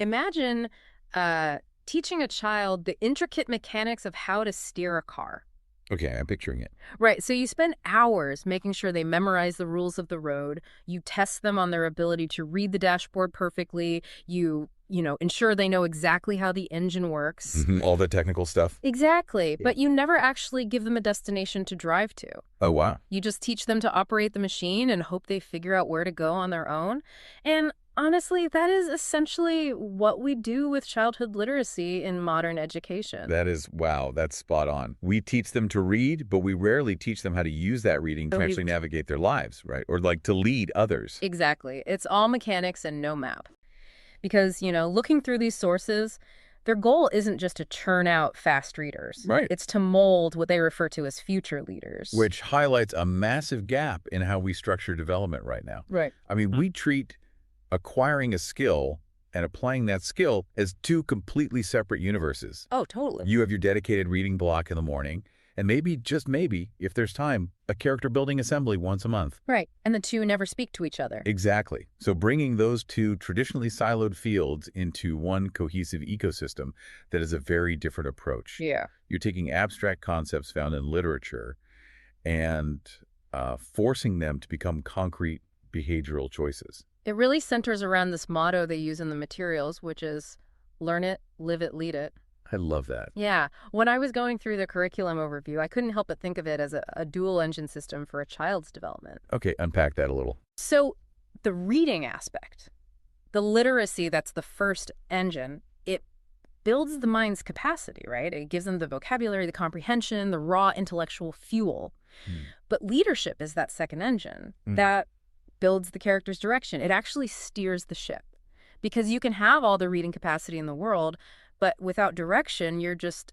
Imagine teaching a child the intricate mechanics of how to steer a car. Okay, I'm picturing it. Right, so you spend hours making sure they memorize the rules of the road. You test them on their ability to read the dashboard perfectly. You ensure they know exactly how the engine works. All the technical stuff. Exactly, Yeah. but you never actually give them a destination to drive to. Oh, wow. You just teach them to operate the machine and hope they figure out where to go on their own. And honestly, that is essentially what we do with childhood literacy in modern education. Wow, that's spot on. We teach them to read, but we rarely teach them how to use that reading to actually navigate their lives, right? Or like to lead others. Exactly. It's all mechanics and no map. Because, looking through these sources, their goal isn't just to churn out fast readers. Right. It's to mold what they refer to as future leaders. Which highlights a massive gap in how we structure development right now. Right. I mean, we treat acquiring a skill and applying that skill as two completely separate universes. Oh, totally. You have your dedicated reading block in the morning, and maybe, just maybe, if there's time, a character-building assembly once a month. Right, and the two never speak to each other. Exactly. So bringing those two traditionally siloed fields into one cohesive ecosystem, that is a very different approach. Yeah. You're taking abstract concepts found in literature and forcing them to become concrete behavioral choices. It really centers around this motto they use in the materials, which is learn it, live it, lead it. I love that. Yeah. When I was going through the curriculum overview, I couldn't help but think of it as a dual engine system for a child's development. Okay, unpack that a little. So the reading aspect, the literacy, that's the first engine, it builds the mind's capacity, right? It gives them the vocabulary, the comprehension, the raw intellectual fuel. But leadership is that second engine that builds the character's direction. It actually steers the ship. Because you can have all the reading capacity in the world, but without direction, you're just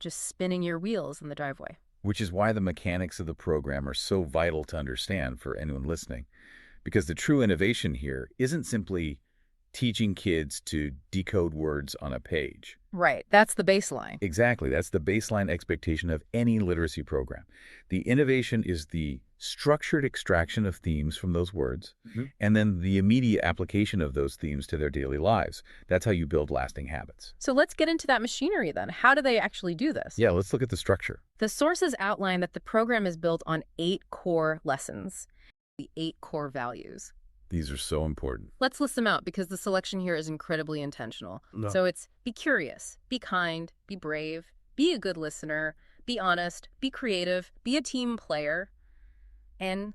spinning your wheels in the driveway. Which is why the mechanics of the program are so vital to understand for anyone listening. Because the true innovation here isn't simply teaching kids to decode words on a page. Right. That's the baseline. Exactly. That's the baseline expectation of any literacy program. The innovation is the structured extraction of themes from those words, and then the immediate application of those themes to their daily lives. That's how you build lasting habits. So let's get into that machinery then. How do they actually do this? Yeah, let's look at the structure. The sources outline that the program is built on 8 core lessons, the 8 core values. These are so important. Let's list them out because the selection here is incredibly intentional. So it's be curious, be kind, be brave, be a good listener, be honest, be creative, be a team player, and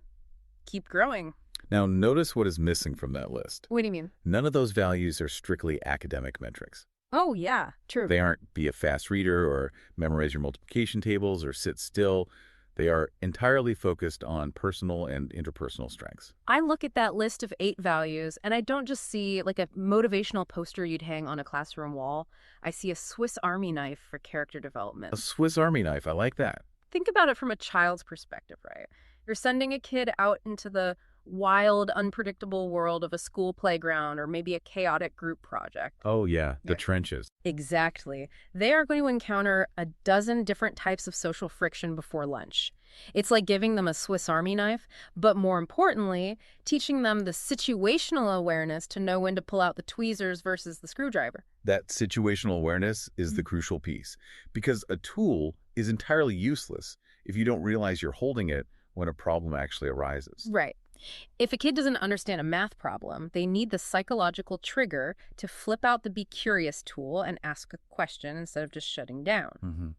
keep growing. Now, notice what is missing from that list. What do you mean? None of those values are strictly academic metrics. Oh, yeah, true. They aren't be a fast reader or memorize your multiplication tables or sit still. They are entirely focused on personal and interpersonal strengths. I look at that list of 8 values, and I don't just see like a motivational poster you'd hang on a classroom wall. I see a Swiss Army knife for character development. A Swiss Army knife, I like that. Think about it from a child's perspective, right? You're sending a kid out into the wild, unpredictable world of a school playground or maybe a chaotic group project. Oh, yeah, the trenches. Exactly. They are going to encounter a dozen different types of social friction before lunch. It's like giving them a Swiss Army knife, but more importantly, teaching them the situational awareness to know when to pull out the tweezers versus the screwdriver. That situational awareness is the crucial piece, because a tool is entirely useless if you don't realize you're holding it when a problem actually arises. Right. If a kid doesn't understand a math problem, they need the psychological trigger to flip out the Be Curious tool and ask a question instead of just shutting down.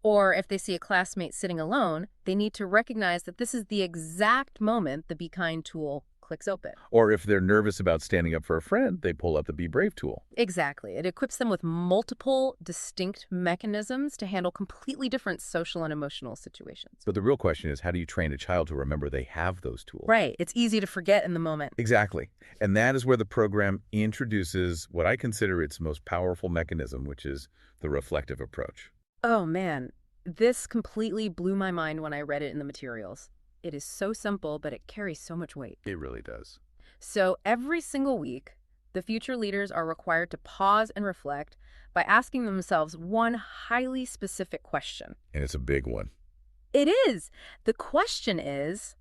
Or if they see a classmate sitting alone, they need to recognize that this is the exact moment the Be Kind tool clicks open. Or if they're nervous about standing up for a friend, they pull up the Be Brave tool. Exactly. It equips them with multiple distinct mechanisms to handle completely different social and emotional situations. But the real question is, how do you train a child to remember they have those tools? Right. It's easy to forget in the moment. Exactly. And that is where the program introduces what I consider its most powerful mechanism, which is the reflective approach. Oh, man. This completely blew my mind when I read it in the materials. It is so simple, but it carries so much weight. It really does. So every single week, the future leaders are required to pause and reflect by asking themselves one highly specific question. And it's a big one. It is. The question is,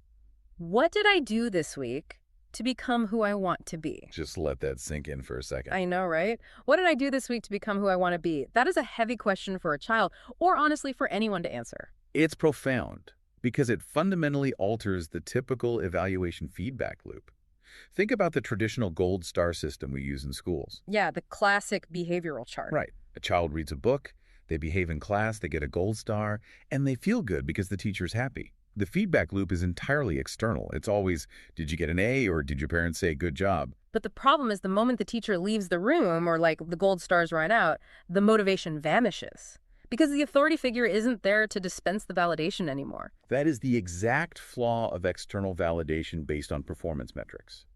what did I do this week to become who I want to be? Just let that sink in for a second. I know, right? What did I do this week to become who I want to be? That is a heavy question for a child, or honestly for anyone to answer. It's profound because it fundamentally alters the typical evaluation feedback loop. Think about the traditional gold star system we use in schools. Yeah, the classic behavioral chart. Right. A child reads a book, they behave in class, they get a gold star, and they feel good because the teacher's happy. The feedback loop is entirely external. It's always, did you get an A or did your parents say good job? But the problem is the moment the teacher leaves the room or like the gold stars run out, the motivation vanishes because the authority figure isn't there to dispense the validation anymore. That is the exact flaw of external validation based on performance metrics.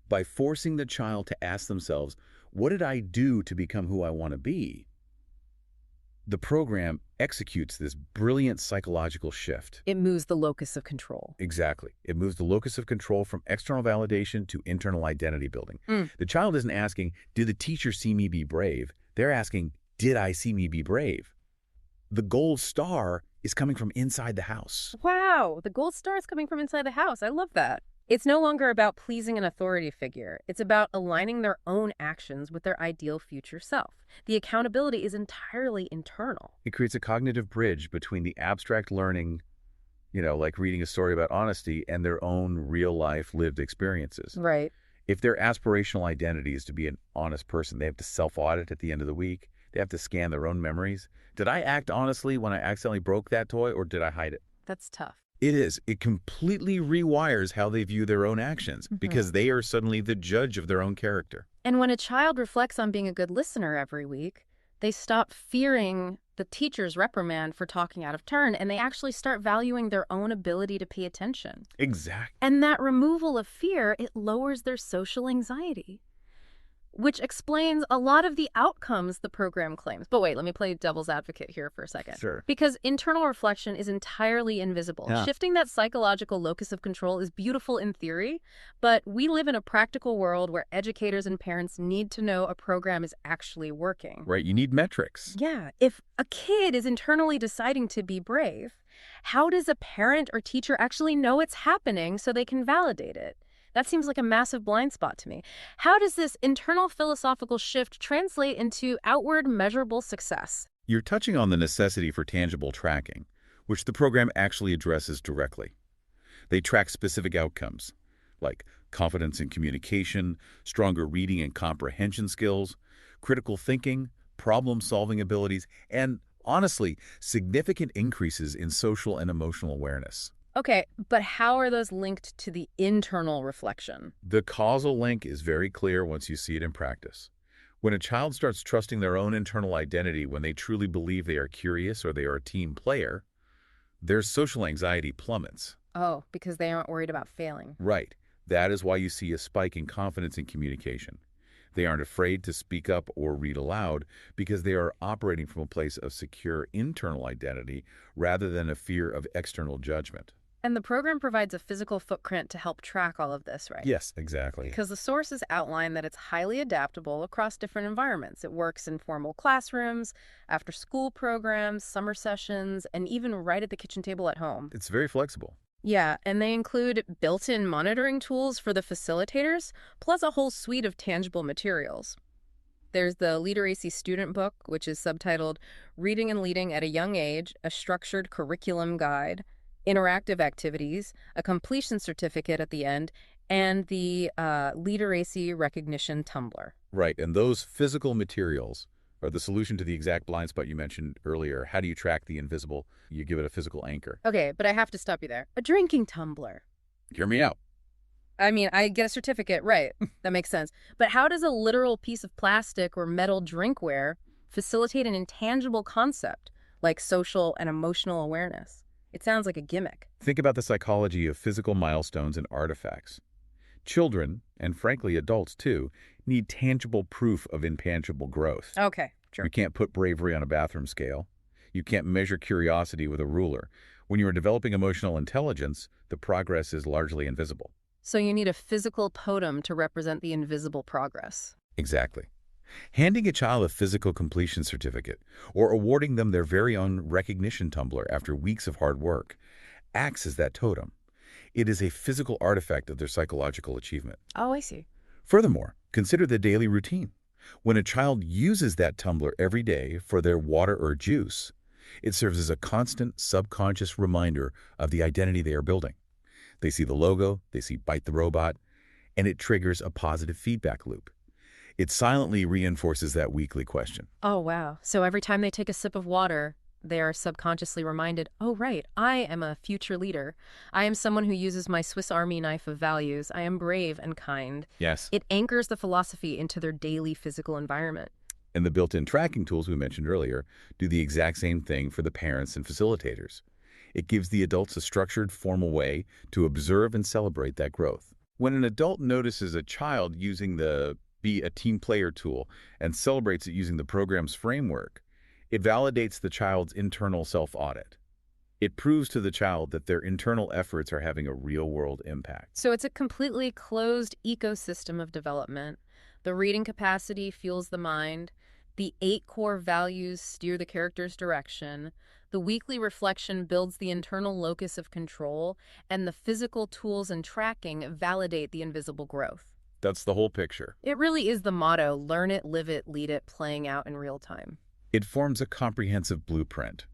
By forcing the child to ask themselves, what did I do to become who I want to be? The program executes this brilliant psychological shift. It moves the locus of control. Exactly. It moves the locus of control from external validation to internal identity building. The child isn't asking, did the teacher see me be brave? They're asking, did I see me be brave? The gold star is coming from inside the house. Wow, the gold star is coming from inside the house. I love that. It's no longer about pleasing an authority figure. It's about aligning their own actions with their ideal future self. The accountability is entirely internal. It creates a cognitive bridge between the abstract learning, like reading a story about honesty, and their own real-life lived experiences. Right. If their aspirational identity is to be an honest person, they have to self-audit at the end of the week. They have to scan their own memories. Did I act honestly when I accidentally broke that toy, or did I hide it? That's tough. It is. It completely rewires how they view their own actions because they are suddenly the judge of their own character. And when a child reflects on being a good listener every week, they stop fearing the teacher's reprimand for talking out of turn, and they actually start valuing their own ability to pay attention. Exactly. And that removal of fear, it lowers their social anxiety, which explains a lot of the outcomes the program claims. But wait, let me play devil's advocate here for a second. Sure. Because internal reflection is entirely invisible. Yeah. Shifting that psychological locus of control is beautiful in theory, but we live in a practical world where educators and parents need to know a program is actually working. Right. You need metrics. Yeah. If a kid is internally deciding to be brave, how does a parent or teacher actually know it's happening so they can validate it? That seems like a massive blind spot to me. How does this internal philosophical shift translate into outward measurable success? You're touching on the necessity for tangible tracking, which the program actually addresses directly. They track specific outcomes, like confidence in communication, stronger reading and comprehension skills, critical thinking, problem-solving abilities, and, honestly, significant increases in social and emotional awareness. Okay, but how are those linked to the internal reflection? The causal link is very clear once you see it in practice. When a child starts trusting their own internal identity when they truly believe they are curious or they are a team player, their social anxiety plummets. Oh, because they aren't worried about failing. Right. That is why you see a spike in confidence in communication. They aren't afraid to speak up or read aloud because they are operating from a place of secure internal identity rather than a fear of external judgment. And the program provides a physical footprint to help track all of this, right? Yes, exactly. Because the sources outline that it's highly adaptable across different environments. It works in formal classrooms, after-school programs, summer sessions, and even right at the kitchen table at home. It's very flexible. Yeah, and they include built-in monitoring tools for the facilitators, plus a whole suite of tangible materials. There's the Leader-Acy student book, which is subtitled Reading and Leading at a Young Age, a Structured Curriculum Guide, interactive activities, a completion certificate at the end, and the Leader-Acy recognition tumbler. Right, and those physical materials are the solution to the exact blind spot you mentioned earlier. How do you track the invisible? You give it a physical anchor. Okay, but I have to stop you there. A drinking tumbler. Hear me out. I mean, I get a certificate, right. That makes sense. But how does a literal piece of plastic or metal drinkware facilitate an intangible concept like social and emotional awareness? It sounds like a gimmick. Think about the psychology of physical milestones and artifacts. Children, and frankly adults too, need tangible proof of intangible growth. Okay, sure. You can't put bravery on a bathroom scale. You can't measure curiosity with a ruler. When you are developing emotional intelligence, the progress is largely invisible. So you need a physical totem to represent the invisible progress. Exactly. Handing a child a physical completion certificate or awarding them their very own recognition tumbler after weeks of hard work acts as that totem. It is a physical artifact of their psychological achievement. Oh, I see. Furthermore, consider the daily routine. When a child uses that tumbler every day for their water or juice, it serves as a constant subconscious reminder of the identity they are building. They see the logo, they see Bite the Robot, and it triggers a positive feedback loop. It silently reinforces that weekly question. Oh, wow. So every time they take a sip of water, they are subconsciously reminded, oh, right, I am a future leader. I am someone who uses my Swiss Army knife of values. I am brave and kind. Yes. It anchors the philosophy into their daily physical environment. And the built-in tracking tools we mentioned earlier do the exact same thing for the parents and facilitators. It gives the adults a structured, formal way to observe and celebrate that growth. When an adult notices a child using the Be a Team Player tool and celebrates it using the program's framework, it validates the child's internal self-audit. It proves to the child that their internal efforts are having a real-world impact. So it's a completely closed ecosystem of development. The reading capacity fuels the mind. The 8 core values steer the character's direction. The weekly reflection builds the internal locus of control. And the physical tools and tracking validate the invisible growth. That's the whole picture. It really is the motto, learn it, live it, lead it, playing out in real time. It forms a comprehensive blueprint.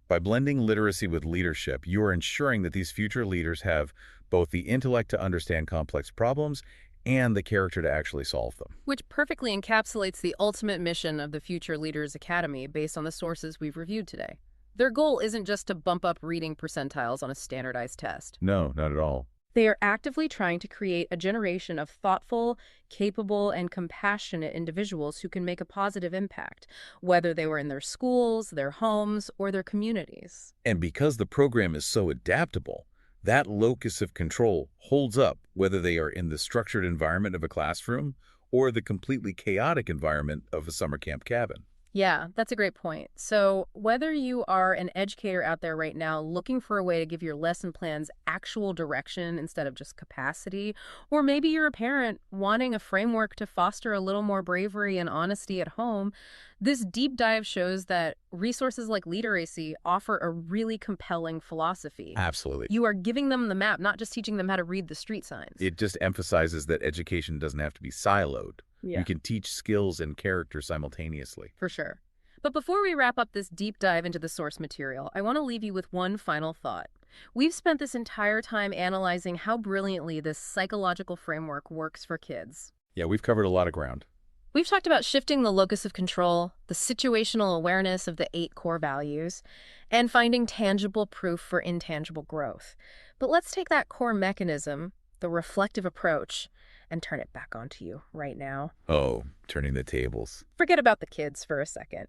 By blending literacy with leadership, you are ensuring that these future leaders have both the intellect to understand complex problems and the character to actually solve them. Which perfectly encapsulates the ultimate mission of the Future Leaders Academy based on the sources we've reviewed today. Their goal isn't just to bump up reading percentiles on a standardized test. No, not at all. They are actively trying to create a generation of thoughtful, capable, and compassionate individuals who can make a positive impact, whether they were in their schools, their homes, or their communities. And because the program is so adaptable, that locus of control holds up whether they are in the structured environment of a classroom or the completely chaotic environment of a summer camp cabin. Yeah, that's a great point. So whether you are an educator out there right now looking for a way to give your lesson plans actual direction instead of just capacity, or maybe you're a parent wanting a framework to foster a little more bravery and honesty at home, this deep dive shows that resources like Leader-Acy offer a really compelling philosophy. Absolutely. You are giving them the map, not just teaching them how to read the street signs. It just emphasizes that education doesn't have to be siloed. Yeah. You can teach skills and character simultaneously. For sure. But before we wrap up this deep dive into the source material, I want to leave you with one final thought. We've spent this entire time analyzing how brilliantly this psychological framework works for kids. Yeah, we've covered a lot of ground. We've talked about shifting the locus of control, the situational awareness of the 8 core values, and finding tangible proof for intangible growth. But let's take that core mechanism, the reflective approach, and turn it back onto you right now. Oh, turning the tables. Forget about the kids for a second.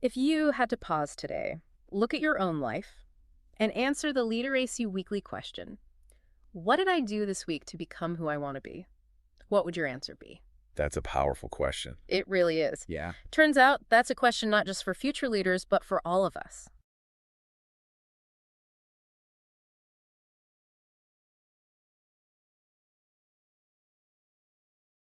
If you had to pause today, look at your own life, and answer the Leader-Acy weekly question, what did I do this week to become who I want to be? What would your answer be? That's a powerful question. It really is. Yeah. Turns out that's a question not just for future leaders, but for all of us.